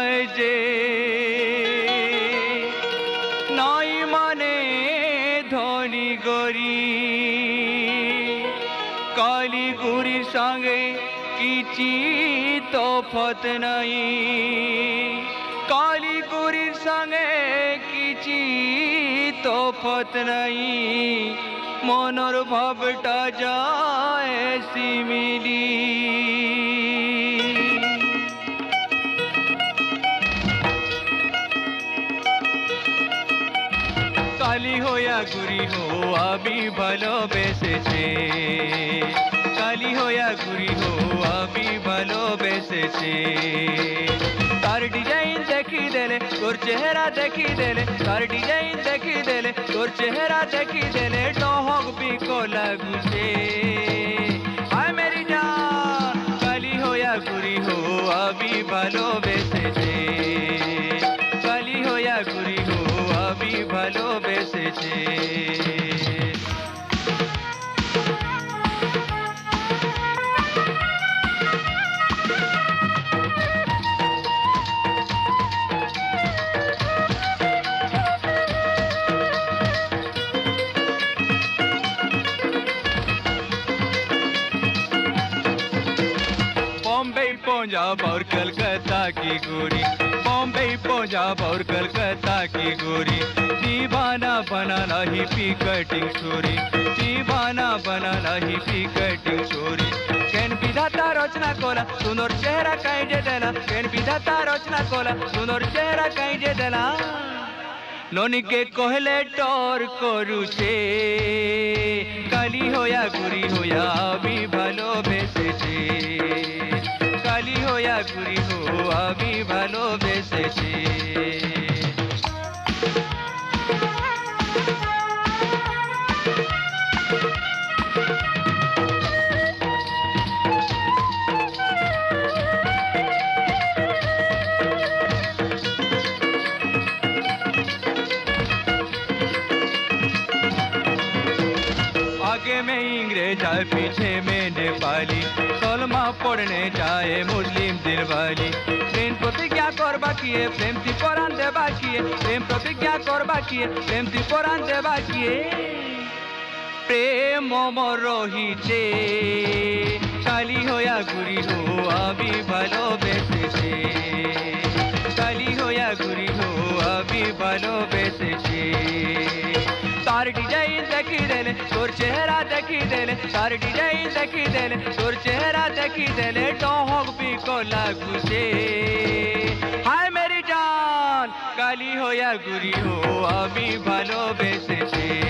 যায় যে নয় মানে ধনী গরি কালী গুরির সঙ্গে কিচি তফাৎ নাই কালী গুরির সঙ্গে কিচি তফাৎ নাই মনর ভাবটা যায় সিমিলি কালী হইয়া গুরি হো আমি ভালোবেসেছে কালী হইয়া গুরি হো আমি ভালোবেসেছে তার ডিজাইন দেখি দেলে তোর চেহারা দেখি দেলে তার ডিজাইন দেখি দেলে তোর চেহারা দেখি দেলে ডহক বিকো লাগুছে হায় মেরি জান কালী হইয়া গুরি হো আমি ভালোবেসেছে কালী হইয়া গুরি হো আমি ভালোবেসেছে बॉम्बे पंजाब और कलकत्ता की गोरी बॉम्बे पंजाब और कलकत्ता की गोरी दीवाना बनाना ही पी कटिंग छोरी दीवाना बनाना ही पी कटिंग छोरी केन विधाता रचना कोला सुंदर चेहरा कहीं जे देला केन विधाता रचना कोला सुंदर चेहरा कहीं जे देला ननिके कहले टोर करुछे काली होया गुरी होया আমি ভালোবেসেছি কালী হইয়া গুরি হো আমি ভালোবেসেছি आगे में इंग्रेज आए पीछे में नेपाली कलमा पढ़ने जाए मुस्लिम दिलवाली प्रेम प्रतिज्ञा करबा किए प्रेम ती परान देबा किए प्रेम प्रतिज्ञा करबा किए प्रेम ती परान देबा किए प्रेम मोर रहिছে কালী হইয়া গুরি হো আমি ভালোবেসেছি কালী হইয়া গুরি হো আমি ভালোবেসেছি तार डिजाइन देखी देले तोर चेहरा देखी देले तार डिजाइन देखी देले तोर चेहरा देखी देले डहक बिको लागुछे हाय मेरी जान काली होया गुरी हो আমি ভালোবেসেছি